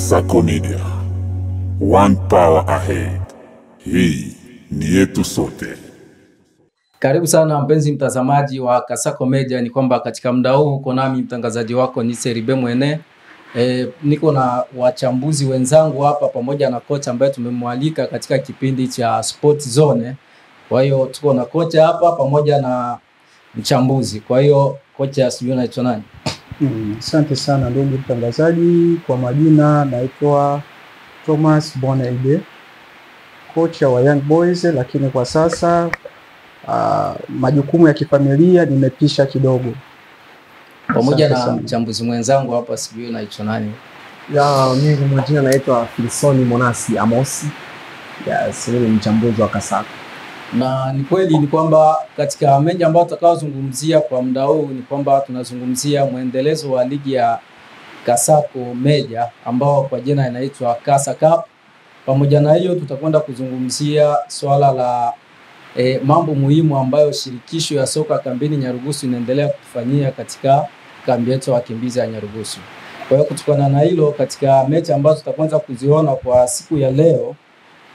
Kasako Media, one power ahead. Hii ni yetu sote. Karibu sana mpenzi mtazamaji wa Kasako Media. Ni kwamba katika muda huu uko nami mtangazaji wako Nise Ribe Mwene. Niko na wachambuzi wenzangu hapa pamoja na kocha ambaye tumemwalika katika kipindi cha Sport Zone. Kwa hiyo tuko na kocha hapa pamoja na mchambuzi. Kwa hiyo kocha, sijui unaitwa nani? Asante sana ndugu mtangazaji. Kwa majina naitwa Thomas Bonelde, kocha wa Young Boys, lakini kwa sasa majukumu ya kifamilia nimepisha kidogo. Pamoja na mchambuzi mwenzangu hapa, sijui unaitwa nani? Mimi kwa majina naitwa Filsoni Monasi Amosi. Ni mchambuzi wa Kasako. Na ni kweli ni kwamba katika mengi ambayo tutakaozungumzia kwa muda huu ni kwamba tunazungumzia muendelezo wa ligi ya Kasako Media ambao kwa jina inaitwa Kasa Cup. Pamoja na hiyo tutakwenda kuzungumzia swala la mambo muhimu ambayo shirikisho ya soka kambini Nyarugusu inaendelea kufanyia katika kambi yetu ya wakimbizi ya Nyarugusu. Kwa hiyo kutokana na hilo, katika mechi ambazo tutakwenda kuziona kwa siku ya leo,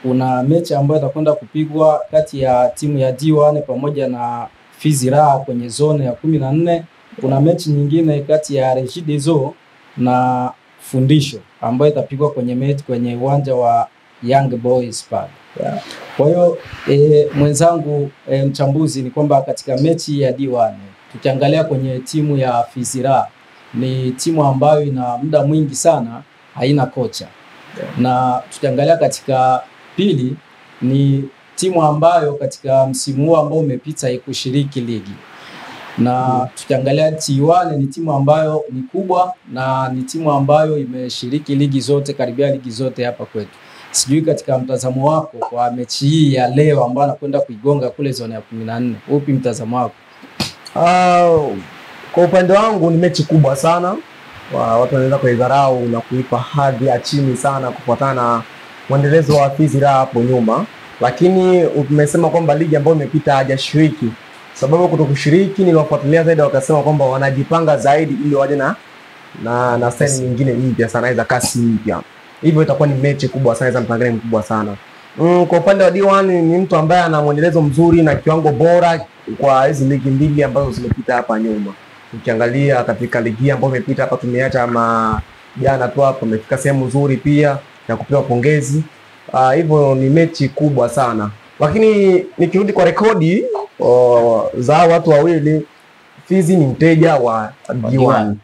kuna mechi ambayo itakwenda kupigwa kati ya timu ya D1 pamoja na Fizi Raha kwenye zone ya 14. Kuna mechi nyingine kati ya Regideso na Fundisho ambayo itapigwa kwenye uwanja wa Young Boys Park. Kwa hiyo mwenzangu mchambuzi, ni kwamba katika mechi ya D1 tukiangalia kwenye timu ya Fizi Raha, ni timu ambayo ina muda mwingi sana haina kocha. Na tukiangalia katika pili, ni timu ambayo katika msimu huu ambao umepita haikushiriki ligi. Na tukiangalia T1 ni timu ambayo ni kubwa na ni timu ambayo imeshiriki ligi zote, karibia ligi zote hapa kwetu. Sijui katika mtazamo wako kwa mechi hii ya leo ambayo anakwenda kuigonga kule zone ya 14, upi mtazamo wako? Kwa upande wangu ni mechi kubwa sana. Watu wanaweza kuidharau na kuipa hadhi ya chini sana kufuatana na mwendelezo wa Fizi Raha hapo nyuma. Lakini umesema kwamba ligi ambayo imepita hajashiriki. Sababu kutokushiriki niliwafuatilia zaidi, wakasema kwamba wanajipanga zaidi ili waje na style nyingine mpya sana, za kasi mpya. Hivyo itakuwa ni mechi kubwa sana, mpangilio mkubwa sana. Kwa upande wa D1 ni mtu ambaye ana mwendelezo mzuri na kiwango bora kwa hizo ligi mbili ambazo zimepita hapa nyuma. Ukiangalia katika ligi ambayo imepita hapa, tumeacha jana tu hapo, amefika sehemu nzuri pia ya kupewa pongezi. Hivyo ni mechi kubwa sana. Lakini nikirudi kwa rekodi za watu wawili, Fizi ni mteja wa D1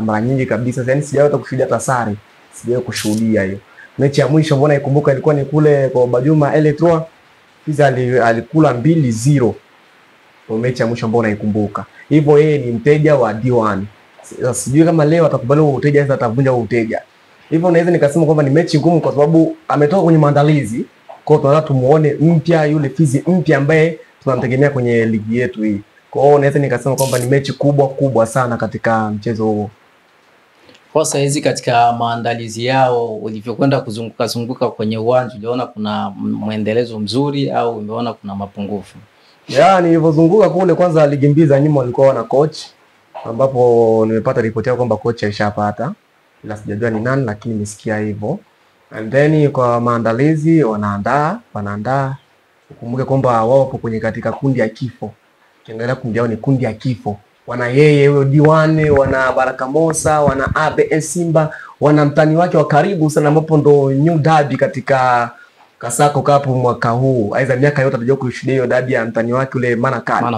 mara nyingi kabisa. Yaani sijawahi kushuhudia hata sare. Sijawahi kushuhudia hiyo. Mechi ya mwisho mbona ikumbuka ilikuwa ni kule kwa Bajuma Electro. Fizi alikula 2-0. Kwa mechi ya mwisho mbona ikumbuka. Hivyo yeye ni mteja wa D1. Sijui kama leo atakubali huo uteja au atavunja huo uteja. Hivyo naweza nikasema kwamba ni mechi ngumu kwa sababu ametoka kwenye maandalizi. Kwa hiyo tunataka tumuone mpya, yule Fizi mpya ambaye tunamtegemea kwenye ligi yetu hii. Kwa hiyo naweza nikasema kwamba ni mechi kubwa sana katika mchezo huo. Kwa sasa hizi katika maandalizi yao ulivyokwenda kuzunguka kwenye uwanja, unaona kuna muendelezo mzuri au umeona kuna mapungufu? Nilivyozunguka kule, kwanza ligi mbili za nyuma walikuwa na coach, ambapo nimepata ripoti yao kwamba coach aishapata, ila sijajua ni nani, lakini nimesikia hivyo. And then kwa maandalizi wanaandaa. Ukumbuke kwamba wao wapo katika kundi ya kifo. Ukiangalia kundi yao ni kundi ya kifo. Wana yeye huyo D1, wana Baraka Mosa, wana ABS Simba, wana mtani wake wa karibu sana ambapo ndo new derby katika Kasako Cup mwaka huu. Aiza miaka yote atajua kushuhudia hiyo derby ya mtani wake ule Manakali.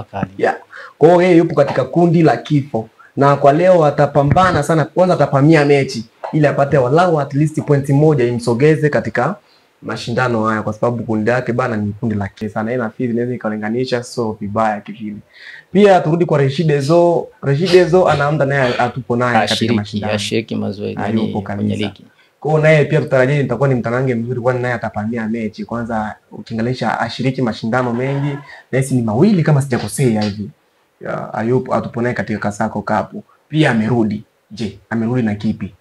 Kwa hiyo yeye yupo katika kundi la kifo. Na kwa leo atapambana sana, kwanza atapamia mechi ili apate walau at least point moja imsogeze katika mashindano haya, kwa sababu kundi lake bana ni kundi la kifo sana. Na Fizi inaweza ikalinganisha so vibaya kivile. Pia turudi kwa Regideso. Regideso anaamda naye atupo naye katika mashindano. Ashiriki mazoezi kwenye ligi. Kwa hiyo naye pia tutarajia itakuwa ni mtanange mzuri, kwani naye atapania mechi. Kwanza ukiangalia ashiriki mashindano mengi, na hisi ni mawili kama sijakosea hivi. Ayupo atupo naye katika Kasako Cup. Pia amerudi. Je, amerudi na kipi?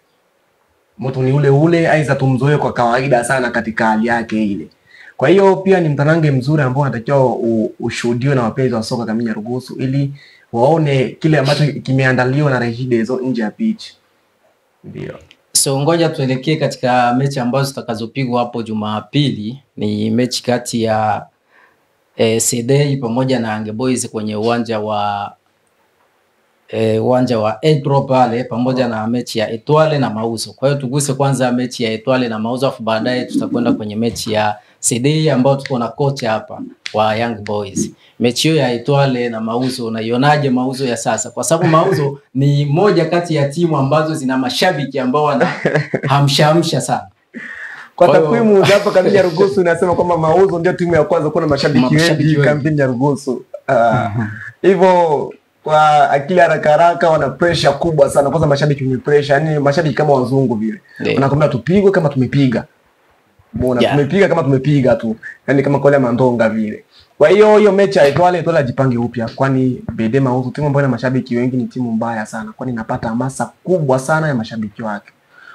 Moto ni ule aiza tumzoe kwa kawaida sana katika hali yake ile. Kwa hiyo pia ni mtanange mzuri ambao anatakiwa ushuhudiwe na wapenzi wa soka kama Nyarugusu, ili waone kile ambacho kimeandaliwa na Regideso nje ya pitch. Ndio. So ngoja tuelekee katika mechi ambazo zitakazopigwa hapo Jumapili. Ni mechi kati ya Sedei pamoja na Young Boys kwenye uwanja wa Edro pale, pamoja na mechi ya Etoile na Mauzo. Kwa hiyo tuguse kwanza mechi ya Etoile na Mauzo, afu baadaye tutakwenda kwenye mechi ya Sedei ambao tuko na kocha hapa wa Young Boys. Mechi hiyo ya Etoile na Mauzo, unaionaje Mauzo ya sasa? Kwa sababu Mauzo ni moja kati ya timu ambazo zina mashabiki ambao wana hamshamsha sana. Kwa takwimu hapa kambini ya Nyarugusu inasema kwamba Mauzo ndio timu ya kwanza kuwa na mashabiki wengi kambini ya Nyarugusu. Hivyo kwa akili haraka wana pressure kubwa sana. Kwanza mashabiki ni pressure, yani mashabiki kama wazungu vile. Wanakwambia tupigwe kama tumepiga. Mbona tumepiga kama tumepiga tu. Yani kama kole mandonga vile. Kwa hiyo mechi ya Etoile ajipange upya, kwani BD Mauzo timu ambayo ina mashabiki wengi ni timu mbaya sana, kwani inapata hamasa kubwa sana ya mashabiki wake.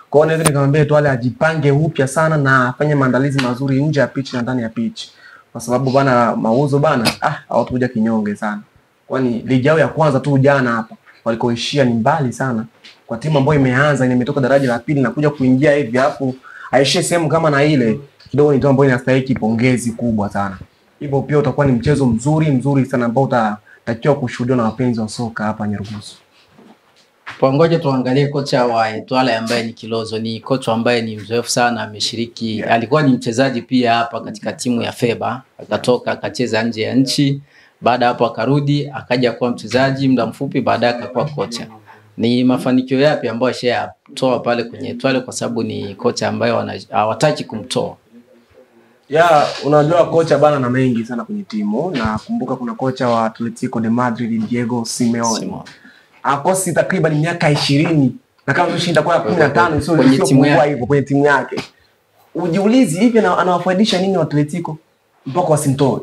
Kwa hiyo naweza nikamwambia Etoile ajipange upya sana na afanye maandalizi mazuri nje ya pitch na ndani ya pitch. Kwa sababu bana Mauzo bana hawatakuja kinyonge sana. Kwani ligi yao ya kwanza tu jana hapa walikoishia ni mbali sana. Kwa timu ambayo imeanza imetoka daraja la pili na kuja kuingia hivi hapo aishie sehemu kama na ile, kidogo ni timu ambayo inastahili pongezi kubwa sana. Hivyo pia utakuwa ni mchezo mzuri sana ambao utatakiwa kushuhudiwa na wapenzi wa soka hapa Nyarugusu. Kwa ngoja tuangalie kocha wa Etoile ambaye ni Kilozo. Ni kocha ambaye ni mzoefu sana, ameshiriki, alikuwa ni mchezaji pia hapa katika timu ya Feba, akatoka akacheza nje ya nchi, baada hapo akarudi akaja kuwa mchezaji muda mfupi, baadaye akakuwa kocha. Ni mafanikio yapi ambayo ashatoa pale kwenye Etoile, kwa sababu ni kocha ambaye hawataki kumtoa? Unajua kocha bana na mengi sana kwenye timu, na kumbuka kuna kocha wa Atletico de Madrid Diego Simeone. Akosi takriban miaka 20 na kama mshinda kwa 15 sio kwenye timu yake. Ujiulizi hivi anawafaidisha nini wa Atletico mpaka wasimtoe?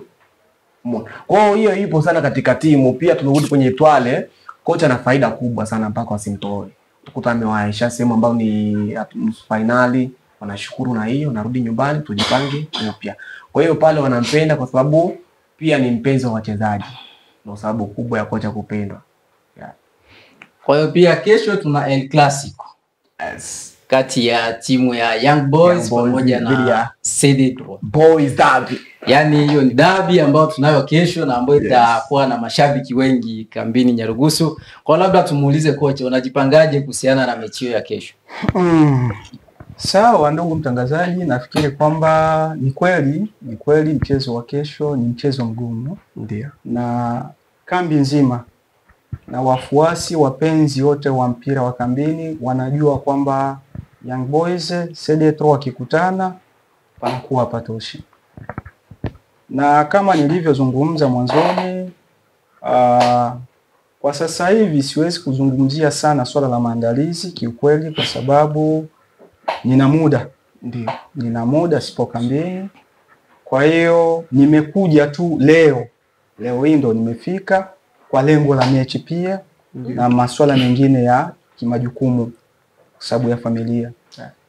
Kwa hiyo ipo sana katika timu. Pia tunarudi kwenye Etoile, kocha ana faida kubwa sana mpaka wasimtoe. Tukuta amewaisha sehemu ambayo ni nusu finali, wanashukuru na hiyo, narudi nyumbani tujipange upya. Kwa hiyo pale wanampenda kwa sababu pia ni mpenzi wa wachezaji. Ndio sababu kubwa ya kocha kupendwa. Kwa hiyo pia kesho tuna El Clasico. Kati ya timu ya Young Boys pamoja na Sedei Boys derby. Yaani hiyo ni derby ambayo tunayo kesho na ambayo itakuwa na mashabiki wengi kambini Nyarugusu. Kwa labda tumuulize kocha, unajipangaje kuhusiana na mechi ya kesho? Sawa ndugu mtangazaji, nafikiri kwamba ni kweli mchezo wa kesho ni mchezo mgumu. Ndio. Na kambi nzima na wafuasi wapenzi wote wa mpira wa kambini wanajua kwamba Young Boys Sedei wakikutana panakuwa patoshi. Na kama nilivyozungumza mwanzoni, kwa sasa hivi siwezi kuzungumzia sana swala la maandalizi kiukweli, kwa sababu nina muda sipo kambini. Kwa hiyo nimekuja tu leo hii ndo nimefika kwa lengo la mechi pia na masuala mengine ya kimajukumu kwa sababu ya familia.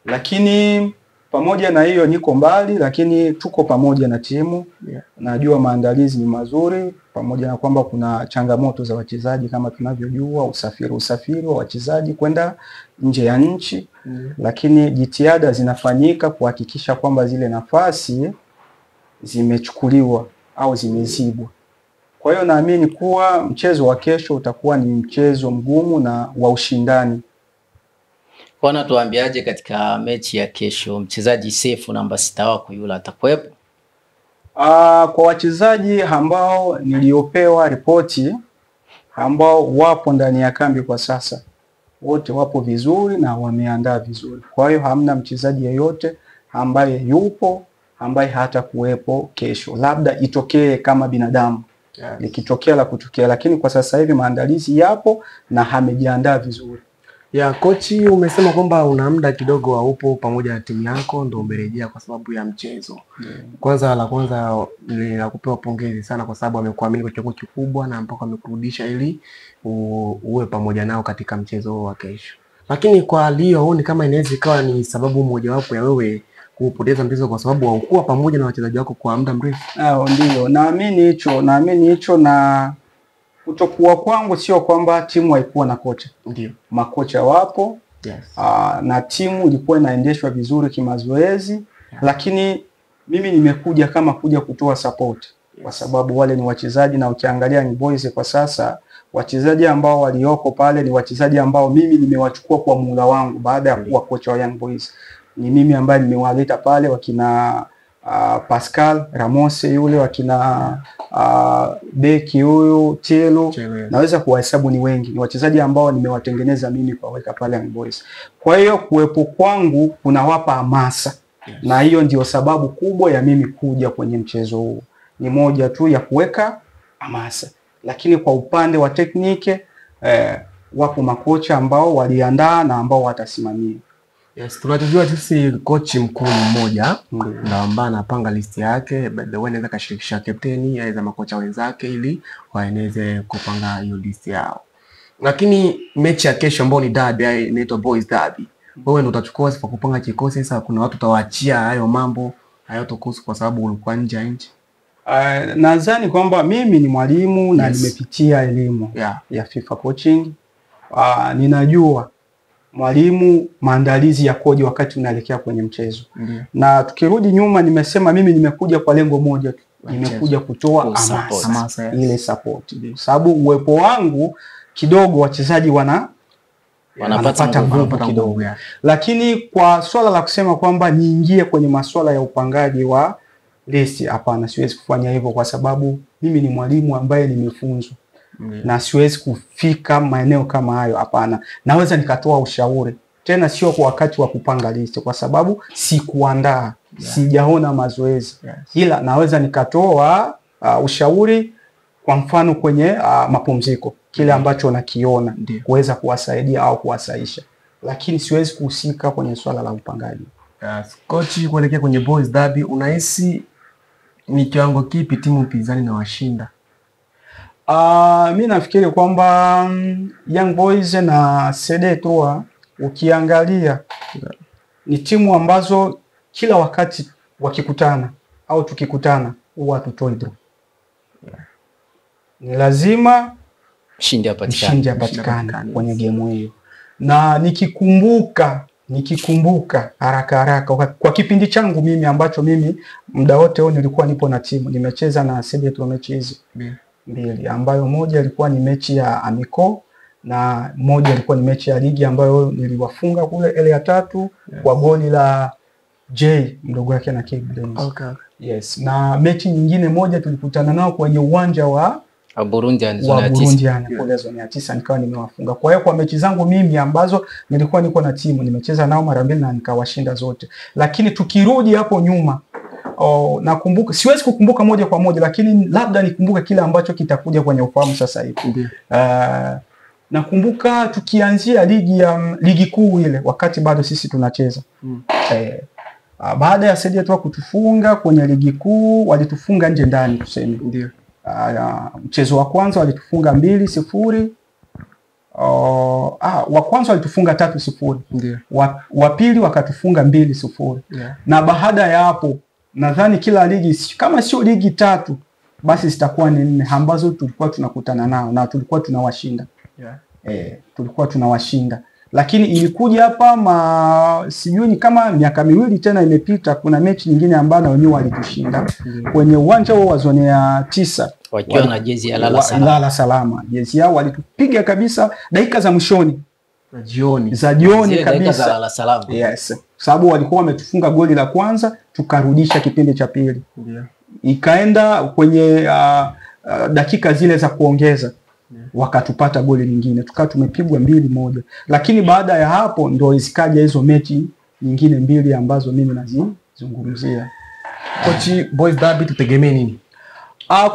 Lakini pamoja na hiyo niko mbali, lakini tuko pamoja na timu. Najua maandalizi ni mazuri, pamoja na kwamba kuna changamoto za wachezaji kama tunavyojua, usafiri wa wachezaji kwenda nje ya nchi. Lakini jitihada zinafanyika kuhakikisha kwamba zile nafasi zimechukuliwa au zimezibwa. Kwa hiyo naamini kuwa mchezo wa kesho utakuwa ni mchezo mgumu na wa ushindani. Kwa tuambiaje katika mechi ya kesho, mchezaji Sefu namba 6 wako yule atakuwepo? Kwa wachezaji ambao niliopewa ripoti ambao wapo ndani ya kambi kwa sasa, wote wapo vizuri na wameandaa vizuri. Kwa hiyo hamna mchezaji yeyote ambaye yupo ambaye hata kuwepo kesho. Labda itokee kama binadamu. Likitokea la kutokea, lakini kwa sasa hivi maandalizi yapo na amejiandaa vizuri. Kochi, umesema kwamba una muda kidogo haupo pamoja na timu yako ndio umerejea kwa sababu ya mchezo. Kwanza ninakupa pongezi sana kwa sababu amekuamini kwa kiwango kikubwa na mpaka amekurudisha ili uwe pamoja nao katika mchezo wa kesho. Lakini kwa Leo huoni kama inaweza ikawa ni sababu moja wapo ya wewe kupoteza mchezo kwa sababu haukuwa pamoja na wachezaji wako kwa muda mrefu? Ndio, naamini hicho na kutokuwa kwangu sio kwamba timu haikuwa na kocha. Ndio. Makocha wapo Yes. Na timu ilikuwa inaendeshwa vizuri kimazoezi, lakini mimi nimekuja kama kuja kutoa support kwa sababu wale ni wachezaji, na ukiangalia Young Boys kwa sasa wachezaji ambao walioko pale ni wachezaji ambao mimi nimewachukua kwa muda wangu baada ya kuwa kocha wa Young Boys. Ni mimi ambaye nimewaleta pale, wakina Pascal Ramos yule, wakina beki huyu Chelo, naweza kuwahesabu ni wengi. Ni wachezaji ambao nimewatengeneza mimi kwa weka pale Young Boys. Kwa hiyo kuwepo kwangu kunawapa hamasa. Na hiyo ndio sababu kubwa ya mimi kuja kwenye mchezo huu. Ni moja tu ya kuweka hamasa. Lakini kwa upande wa teknike wapo makocha ambao waliandaa na ambao watasimamia. Yes, tunajua sisi coach mkuu mmoja ndio ambaye anapanga listi yake, by the way anaweza kashirikisha captain aidha makocha wenzake ili waeneze kupanga hiyo listi yao. Lakini mechi ya kesho ambayo ni derby inaitwa Boys Derby, wewe ndio utachukua sifa kupanga kikosi. Sasa kuna watu utawaachia hayo mambo hayotokuhusu kwa sababu ulikuwa nje ya nchi? Nadhani kwamba mimi ni mwalimu na nimepitia elimu ya FIFA coaching. Ninajua mwalimu maandalizi yakoje wakati unaelekea kwenye mchezo. Na tukirudi nyuma, nimesema mimi nimekuja kwa lengo moja tu. Nimekuja kutoa hamasa, ile support. Sababu uwepo wangu kidogo wachezaji wanapata nguvu kidogo. Lakini kwa swala la kusema kwamba niingie kwenye masuala ya upangaji wa list, hapana, siwezi kufanya hivyo kwa sababu mimi ni mwalimu ambaye nimefunzwa. Na siwezi kufika maeneo kama hayo, hapana. Naweza nikatoa ushauri, tena sio kwa wakati wa kupanga list kwa sababu sikuandaa, sijaona mazoezi. Ila naweza nikatoa ushauri kwa mfano kwenye mapumziko, kile ambacho nakiona kuweza kuwasaidia au kuwasaisha, lakini siwezi kuhusika kwenye swala la upangaji. Coach, kuelekea kwenye Boys Derby, unahisi ni kiwango kipi timu pinzani na washinda? Mimi nafikiri kwamba Young Boys na CD3 ukiangalia ni timu ambazo kila wakati wakikutana au tukikutana huwa tutoi draw. Ni lazima ushindi apatikane kwenye game hiyo. Na nikikumbuka haraka kwa kipindi changu mimi ambacho mimi muda wote huo nilikuwa nipo na timu, nimecheza na CD3 mechi hizi mbili, ambayo moja ilikuwa ni mechi ya Amico na moja ilikuwa ni mechi ya ligi ambayo niliwafunga kule ile ya 3 kwa goli la J mdogo wake na Kiblen. Yes, na mechi nyingine moja tulikutana nao kwenye uwanja wa Burundi zone ya 9 kule zone ya 9, nikawa nimewafunga. Kwa hiyo kwa mechi zangu mimi ambazo nilikuwa niko na timu nimecheza nao mara mbili na nikawashinda zote. Lakini tukirudi hapo nyuma, nakumbuka, siwezi kukumbuka moja kwa moja, lakini labda nikumbuka kile ambacho kitakuja kwenye ufahamu sasa hivi. Nakumbuka tukianzia ligi kuu ile wakati bado sisi tunacheza. Baada ya CD3 kutufunga kwenye ligi kuu, walitufunga nje ndani tuseme. Ndio. Mchezo wa kwanza walitufunga 2-0. Wa kwanza walitufunga 3-0. Ndio. Wa pili wakatufunga 2-0. Na baada ya hapo nadhani kila ligi kama sio ligi 3 basi zitakuwa ni 4 ambazo tulikuwa tunakutana nao na tulikuwa tunawashinda. Tulikuwa tunawashinda. Lakini ilikuja hapa sijui ni kama miaka miwili tena imepita, kuna mechi nyingine ambayo wenyewe walitushinda kwenye uwanja wa zone ya 9 wakiwa na jezi ya Lala Salama. Jezi yao walitupiga kabisa dakika za mwishoni za jioni kabisa za Lala Salama. Yes, sababu walikuwa wametufunga goli la kwanza tukarudisha kipindi cha pili. Ikaenda kwenye dakika zile za kuongeza wakatupata goli lingine, tukawa tumepigwa 2-1. Lakini baada ya hapo ndo zikaja hizo mechi nyingine 2 ambazo mimi nazizungumzia. Coach, Boys Derby tutegemee nini?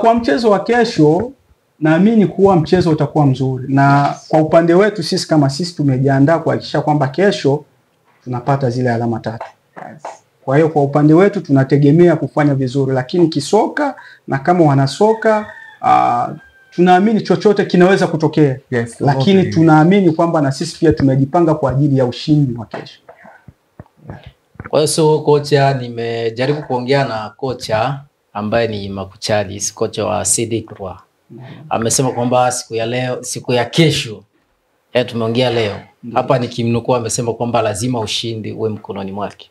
Kwa mchezo wa kesho naamini kuwa mchezo utakuwa mzuri, na kwa upande wetu sisi kama sisi tumejiandaa kuhakikisha kwamba kesho tunapata zile alama 3. Kwa hiyo kwa upande wetu tunategemea kufanya vizuri, lakini kisoka na kama wanasoka tunaamini chochote kinaweza kutokea. Lakini tunaamini kwamba na sisi pia tumejipanga kwa ajili ya ushindi wa kesho. Kwa hiyo kocha, nimejaribu kuongea na kocha ambaye ni Makuchali, kocha wa CD3. Amesema kwamba siku ya kesho tumeongea leo. Hapa nikimnukuu amesema kwamba lazima ushindi uwe mkononi mwake.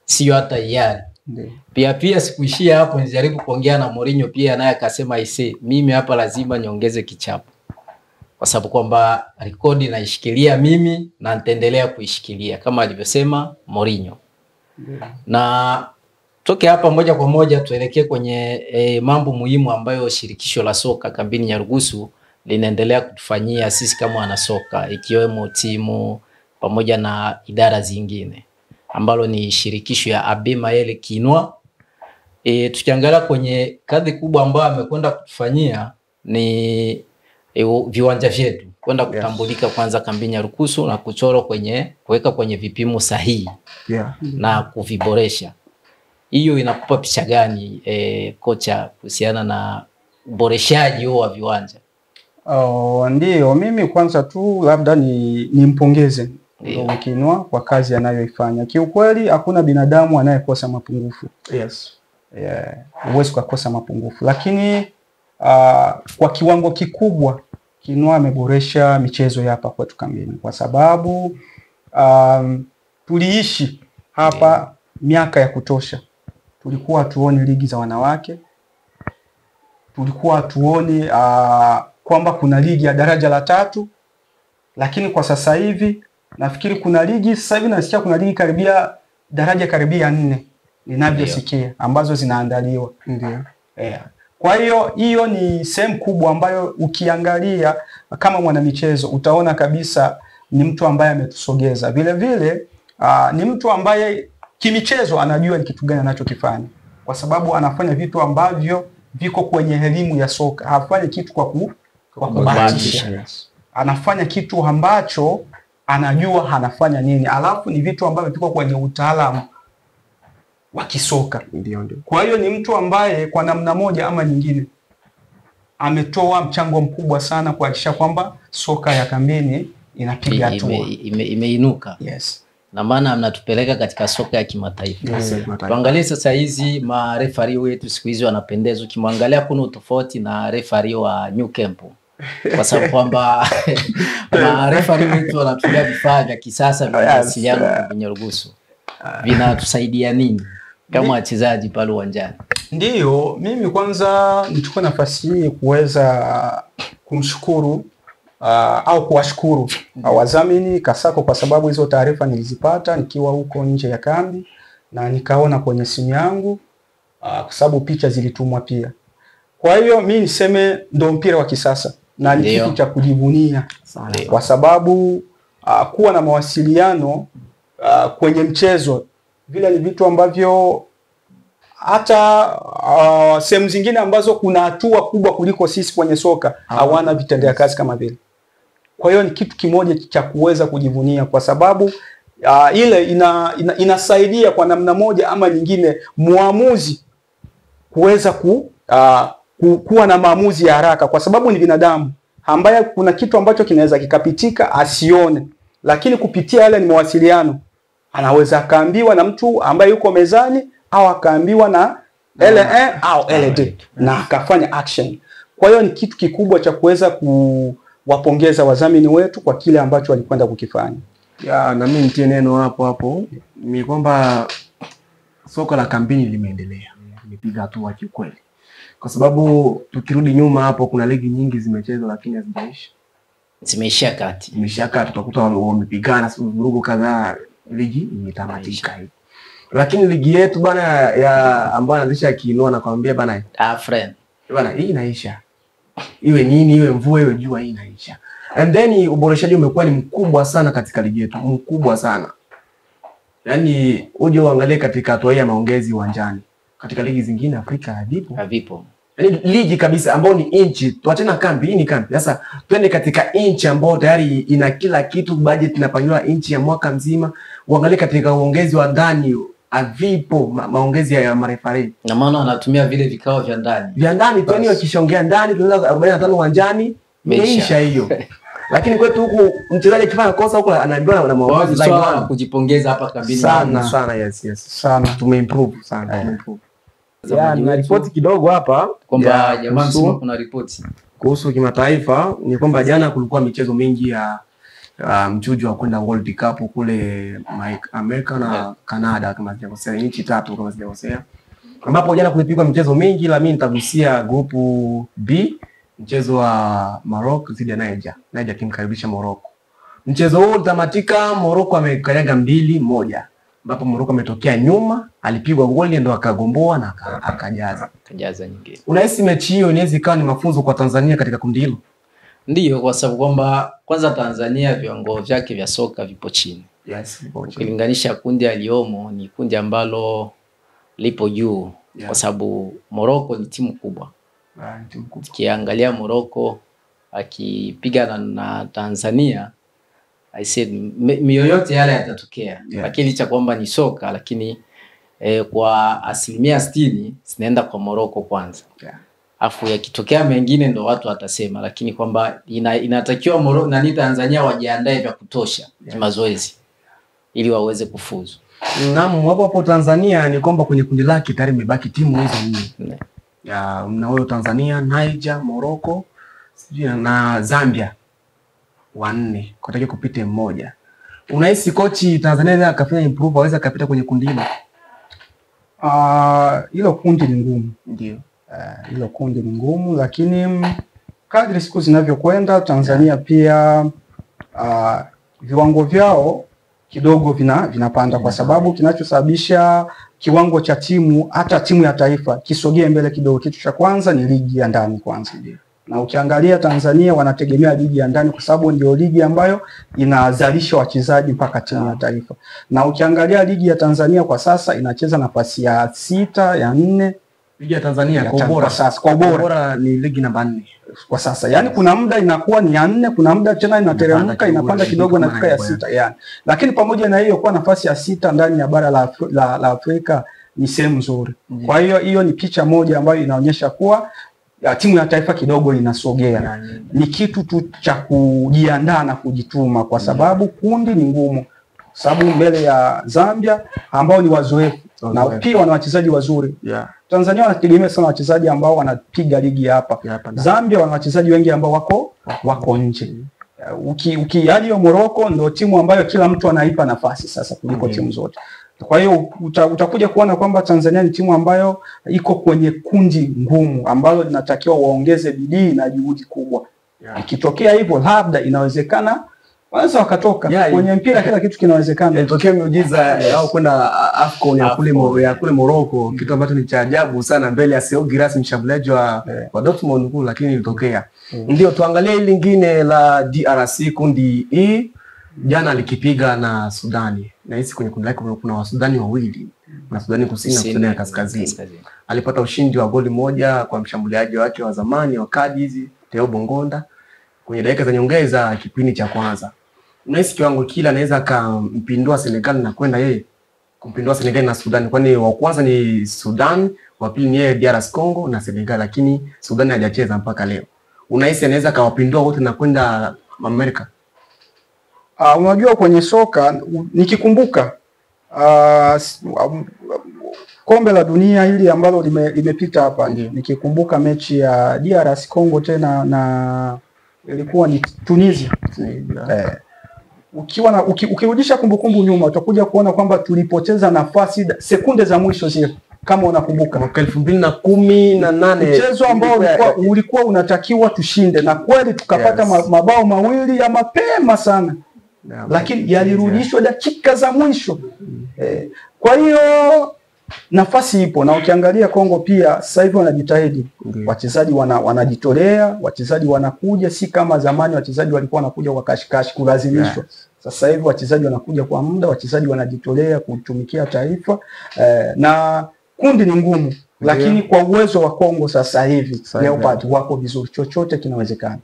Sio hata hiari. Pia sikuishia hapo, nijaribu kuongea na Mourinho pia naye akasema mimi hapa lazima niongeze kichapo. Kwa sababu kwamba rekodi naishikilia mimi na nitaendelea kuishikilia kama alivyosema Mourinho. Na toke hapa moja kwa moja tuelekee kwenye mambo muhimu ambayo shirikisho la soka kambini Nyarugusu linaendelea kutufanyia sisi kama wanasoka, ikiwemo timu pamoja na idara zingine, ambalo ni shirikisho ya Abbé Mayele Kinwa. Tukiangalia kwenye kadhi kubwa ambayo amekwenda kutufanyia ni viwanja vyetu kwenda kutambulika kwanza kambini Nyarugusu na kuchorwa kuweka kwenye vipimo sahihi na kuviboresha. Hiyo inakupa picha gani kocha kuhusiana na uboreshaji wa viwanja? Ndio, mimi kwanza tu labda nimpongeze Kinwa kwa kazi anayoifanya. Kiukweli hakuna binadamu anayekosa mapungufu. Huwezi kukosa mapungufu, lakini kwa kiwango kikubwa Kinwa ameboresha michezo hapa kwetu kambini, kwa sababu tuliishi hapa miaka ya kutosha. Tulikuwa tuoni ligi za wanawake, tulikuwa tuoni kwamba kuna ligi ya daraja la 3, lakini kwa sasa hivi nafikiri kuna ligi, sasa hivi nasikia kuna ligi daraja karibia 4 ninavyosikia ambazo zinaandaliwa. Kwa hiyo ni sehemu kubwa ambayo ukiangalia kama mwanamichezo utaona kabisa ni mtu ambaye ametusogeza. Vile vile ni mtu ambaye kimichezo anajua ni kitu gani anachokifanya, kwa sababu anafanya vitu ambavyo viko kwenye elimu ya soka. Hafanyi kitu kwa kubahatisha. Anafanya kitu ambacho anajua anafanya nini, alafu ni vitu ambavyo viko kwenye utaalamu wa kisoka. Kwa hiyo ni mtu ambaye kwa namna moja ama nyingine ametoa mchango mkubwa sana kuhakikisha kwamba soka ya kambini inapiga hatua, imeinuka. Na maana mnatupeleka katika soka ya kimataifa. Tuangalie sasa hizi marefari wetu siku hizi wanapendeza. Ukimwangalia kuna utofauti na refari wa New Camp. Kwa sababu kwamba marefari wetu wanatumia vifaa vya kisasa vya mawasiliano kambini Nyarugusu. Vinatusaidia nini kama wachezaji pale uwanjani? Ndio, mimi kwanza nichukue nafasi hii kuweza kumshukuru au kuwashukuru wadhamini Kasako, kwa sababu hizo taarifa nilizipata nikiwa huko nje ya kambi na nikaona kwenye simu yangu, kwa sababu picha zilitumwa pia. Kwa hiyo mimi niseme ndio mpira wa kisasa na ni kitu cha kujivunia sana, kwa sababu kuwa na mawasiliano kwenye mchezo vile ni vitu ambavyo hata sehemu zingine ambazo kuna hatua kubwa kuliko sisi kwenye soka hawana vitendea kazi kama vile. Kwa hiyo ni kitu kimoja cha kuweza kujivunia, kwa sababu ile inasaidia kwa namna moja ama nyingine muamuzi kuweza kuwa na maamuzi ya haraka, kwa sababu ni binadamu ambaye kuna kitu ambacho kinaweza kikapitika asione, lakini kupitia yale ni mawasiliano anaweza akaambiwa na mtu ambaye yuko mezani au akaambiwa na L1 au L2 na akafanya action. Kwa hiyo ni kitu kikubwa cha kuweza kuwapongeza wadhamini wetu kwa kile ambacho walikwenda kukifanya. Na mimi nitie neno hapo ni kwamba soka la kambini limeendelea, limepiga hatua kiukweli. Kwa sababu tukirudi nyuma hapo kuna ligi nyingi zimechezwa lakini hazijaisha. Zimeishia kati. Tutakuta wamepigana vurugu kadhaa, ligi imetamatika hivi. Lakini ligi yetu bana ya ambayo anaanzisha Kinwa na kwambia bana friend bana hii inaisha. Iwe nini, iwe mvua, iwe jua, hii inaisha. And then uboreshaji umekuwa ni mkubwa sana katika ligi yetu, mkubwa sana. Yaani uje uangalie katika hatua ya maongezi uwanjani. Katika ligi zingine Afrika havipo. Yaani ligi kabisa ambao ni inchi, tuachana kambi, hii ni kambi. Sasa twende katika inchi ambao tayari ina kila kitu, budget inapangwa inchi ya mwaka mzima. Uangalie katika uongezi wa ndani havipo maongezi ya marefari. Na maana wanatumia vile vikao vya ndani. Vya ndani tu, wakishaongea ndani tunaweza 45 uwanjani, imeisha hiyo. Lakini kwetu huku mchezaji akifanya kosa huko anaambiwa na mwamuzi sana kujipongeza hapa kambini. Sana yes. Sana tumeimprove sana. Na ripoti kidogo hapa kwamba jamaa msema kuna ripoti kuhusu kimataifa ni kwamba jana kulikuwa michezo mingi mchujo wa kwenda World Cup kule Amerika na Canada kama sijakosea, nchi 3 kama sijakosea, ambapo jana kulipigwa michezo mingi, la mimi nitagusia grupu B, mchezo wa Morocco dhidi ya Niger kimkaribisha Morocco. Mchezo huo utamatika Morocco amekanyaga 2-1, ambapo Morocco ametokea nyuma, alipigwa goli ndio akagomboa na akajaza nyingine. Unahisi mechi hiyo inaweza ikawa ni mafunzo kwa Tanzania katika kundi hilo? Ndiyo, kwa sababu kwamba kwanza Tanzania viwango vyake vya soka vipo chini. Yes, ukilinganisha kundi aliomo ni kundi ambalo lipo juu, kwa sababu Morocco ni timu kubwa. Kiangalia Morocco akipiga na Tanzania, I said yoyote yale yatatokea. Lakini cha kwamba ni soka, lakini kwa 60% zinaenda kwa Morocco kwanza. Afu yakitokea mengine ndo watu watasema, lakini kwamba inatakiwa Morocco na Tanzania wajiandae vya kutosha kimazoezi ili waweze kufuzu. Naam, hapo Tanzania ni kwamba kwenye kundi lake tayari imebaki timu hizo 4. Ya mnao Tanzania, Niger, Morocco, na Zambia 4. Kutaki kupite mmoja. Unahisi kochi Tanzania akafanya improve aweza kapita kwenye kundi hilo? Hilo kundi ni ngumu. Ndio. Hilo kundi ni ngumu, lakini kadri siku zinavyokwenda Tanzania pia viwango vyao kidogo vinapanda, kwa sababu kinachosababisha kiwango cha timu, hata timu ya taifa kisogee mbele kidogo, kitu cha kwanza ni ligi ya ndani kwanza. Na ukiangalia Tanzania wanategemea ligi ya ndani kwa sababu ndio ligi ambayo inazalisha wachezaji mpaka timu ya taifa. Na ukiangalia ligi ya Tanzania kwa sasa inacheza nafasi ya 6, ya 4. Ligi ya Tanzania kwa ubora sasa, kwa ubora ni ligi namba 4 kwa sasa. Yaani kuna muda inakuwa ni ya 4, kuna muda tena inateremka inapanda kidogo na kufika ya 6 yani. Lakini pamoja na hiyo kwa nafasi ya 6 ndani ya bara la Afrika ni sehemu nzuri. Kwa hiyo ni picha moja ambayo inaonyesha kuwa timu ya taifa kidogo inasogea. Ni kitu tu cha kujiandaa na kujituma, kwa sababu kundi ni ngumu. Sababu mbele ya Zambia ambao ni wazoefu na pia wana wachezaji wazuri. Tanzania wanategemea sana wachezaji ambao wanapiga ligi hapa. Zambia wana wachezaji wengi ambao wako nje. Ukiaje Morocco ndio timu ambayo kila mtu anaipa nafasi sasa kuliko timu zote. Kwa hiyo utakuja kuona kwamba Tanzania ni timu ambayo iko kwenye kundi ngumu ambalo linatakiwa waongeze bidii na juhudi kubwa. Ikitokea hivyo labda inawezekana wanaweza wakatoka. Kwenye mpira kila kitu kinawezekana. Ilitokea miujiza au kwenda AFCON ya kule Morocco, kitu ambacho ni cha ajabu sana mbele ya Seoul rasmi mshambuliaji wa Dortmund kule, lakini ilitokea. Ndio tuangalie ile lingine la DRC kundi E, jana alikipiga na Sudani. Na hisi kwenye kundi lake kuna Wasudani wawili, na Sudani Kusini na Sudani ya Kaskazini. Alipata ushindi wa goli 1 kwa mshambuliaji wake wa zamani wa Kadizi, Theo Bongonda, kwenye dakika za nyongeza kipindi cha kwanza. Unahisi kiwango kile anaweza akampindua Senegal na kwenda yeye kumpindua Senegal na Sudan, kwani wa kwanza ni Sudan, wa pili ni yeye DR Congo na Senegal, lakini Sudan hajacheza mpaka leo. Unahisi anaweza kawapindua wote na kwenda Amerika? Unajua kwenye soka nikikumbuka kombe la dunia hili ambalo limepita hapa, nikikumbuka mechi ya DR Congo tena na ilikuwa ni Tunisia. Ukirudisha kumbukumbu nyuma utakuja kuona kwamba tulipoteza nafasi sekunde za mwisho zile, kama unakumbuka mwaka 2018 mchezo ambao ulikuwa unatakiwa tushinde, na kweli tukapata mabao mawili ya mapema sana, lakini yalirudishwa dakika za mwisho. Kwa hiyo nafasi ipo, na ukiangalia Kongo pia sasa hivi wanajitahidi. Wachezaji wanajitolea, wachezaji wanakuja, si kama zamani wachezaji walikuwa wanakuja kwa kashikashi kulazimishwa. Sasa hivi wachezaji wanakuja kwa muda, wachezaji wanajitolea kutumikia taifa. Na kundi ni ngumu, lakini kwa uwezo wa Kongo sasa hivi Leopard wako vizuri, chochote kinawezekana.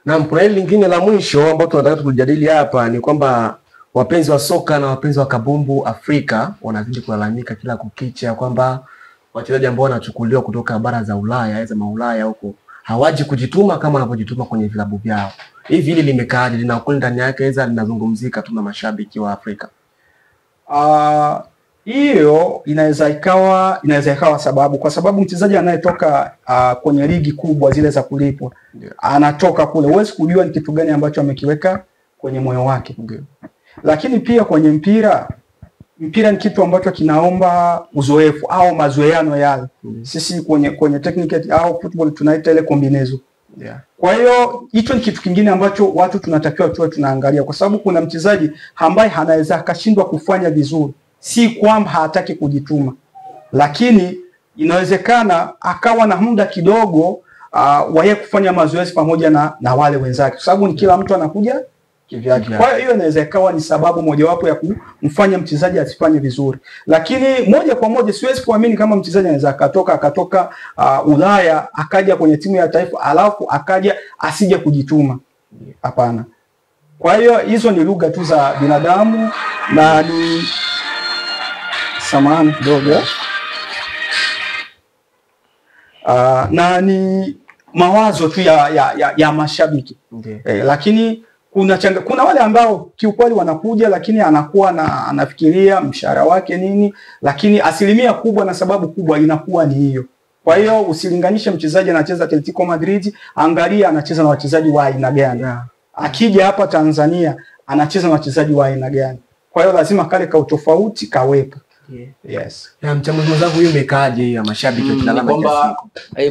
Na kuna hili lingine la mwisho ambao tunataka kujadili hapa ni kwamba wapenzi wa soka na wapenzi wa kabumbu Afrika wanazidi kulalamika kila kukicha kwamba wachezaji ambao wanachukuliwa kutoka bara za Ulaya, za maulaya huko, hawaji kujituma kama wanavyojituma kwenye vilabu vyao. Hivi hili limekaaje? Lina kweli ndani yake linazungumzika tu na mashabiki wa Afrika? Hiyo inaweza ikawa sababu, kwa sababu mchezaji anayetoka kwenye ligi kubwa zile za kulipwa anatoka kule, huwezi kujua ni kitu gani ambacho amekiweka kwenye moyo wake. Lakini pia kwenye mpira ni kitu ambacho kinaomba uzoefu au mazoeano yale. Sisi kwenye technical au football tunaita ile combination. Kwa hiyo hicho ni kitu kingine ambacho watu tunatakiwa tuwe tunaangalia, kwa sababu kuna mchezaji ambaye anaweza akashindwa kufanya vizuri, si kwamba hataki kujituma, lakini inawezekana akawa na muda kidogo wa yeye kufanya mazoezi pamoja na wale wenzake, kwa sababu ni kila mtu anakuja kivyake. Kwa hiyo inaweza ikawa ni sababu mojawapo ya kumfanya mchezaji asifanye vizuri. Lakini moja kwa moja siwezi kuamini kama mchezaji anaweza akatoka Ulaya akaja kwenye timu ya taifa alafu akaja asije kujituma. Hapana. Kwa hiyo hizo ni lugha tu za binadamu na ni samahani kidogo. Na ni mawazo tu ya mashabiki. Lakini kuna wale ambao kiukweli wanakuja, lakini anakuwa anafikiria mshahara wake nini, lakini asilimia kubwa na sababu kubwa inakuwa ni hiyo. Kwa hiyo usilinganishe mchezaji anacheza Atletico Madrid, angalia anacheza na wachezaji wa aina gani. Akija hapa Tanzania anacheza na wachezaji wa aina gani. Kwa hiyo lazima kale ka utofauti kawepo. Yes. Na mchambuzi wangu huyu umekaaje ya mashabiki wakilalama kwamba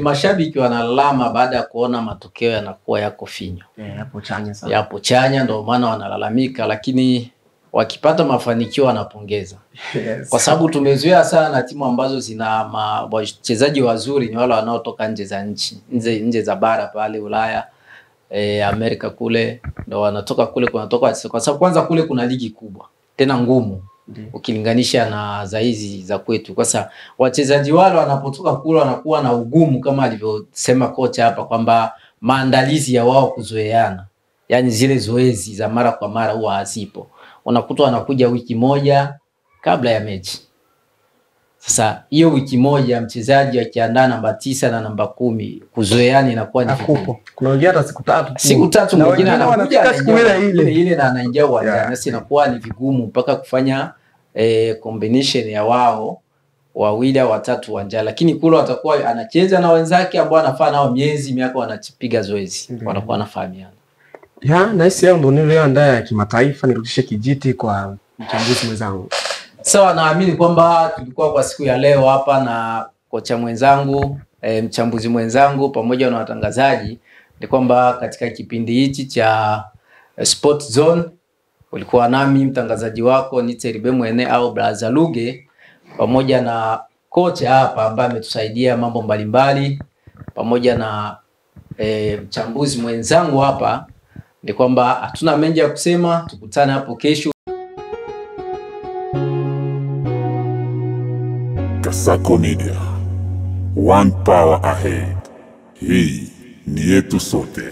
mashabiki wanalalama baada ya kuona matokeo yanakuwa yako finyo. Yapo chanya sana. Yapo chanya ndio maana wanalalamika, lakini wakipata mafanikio wanapongeza. Kwa sababu tumezoea sana timu ambazo zina wachezaji wazuri ni wale wanaotoka nje za bara pale Ulaya, Amerika kule ndio wanatoka kule, kwa sababu kwanza kule kuna ligi kubwa tena ngumu. Ukilinganisha na za hizi za kwetu. Kwa sababu wachezaji wale wanapotoka kule wanakuwa na ugumu kama alivyosema kocha hapa kwamba maandalizi ya wao kuzoeana. Yaani zile zoezi za mara kwa mara huwa hazipo. Unakuta wanakuja wiki moja kabla ya mechi. Sasa hiyo wiki moja mchezaji akiandaa namba 9 na namba 10 kuzoeana inakuwa ni vigumu. Kuna wengine hata siku 3. Siku 3 mwingine anakuja siku ile na anaingia uwanjani. Sasa inakuwa ni vigumu mpaka kufanya combination ya wao wawili au watatu uwanjani. Lakini kule watakuwa anacheza na wenzake ambao anafanya nao miaka wanapiga zoezi. Wanakuwa wanafahamiana. Na hisi yao ndio nilioandaa ya kimataifa. Nirudishe kijiti kwa mchambuzi mwenzangu. Sawa, naamini kwamba tulikuwa kwa siku ya leo hapa na kocha mwenzangu, mchambuzi mwenzangu pamoja na watangazaji, ni kwamba katika kipindi hichi cha Sport Zone ulikuwa nami mtangazaji wako Niteribe Mwene au Blaza Luge, pamoja na kocha hapa ambaye ametusaidia mambo mbalimbali, pamoja na mchambuzi mwenzangu hapa. Ni kwamba hatuna mengi ya kusema, tukutane hapo kesho. Kasako Media, one power ahead. Hii ni yetu sote.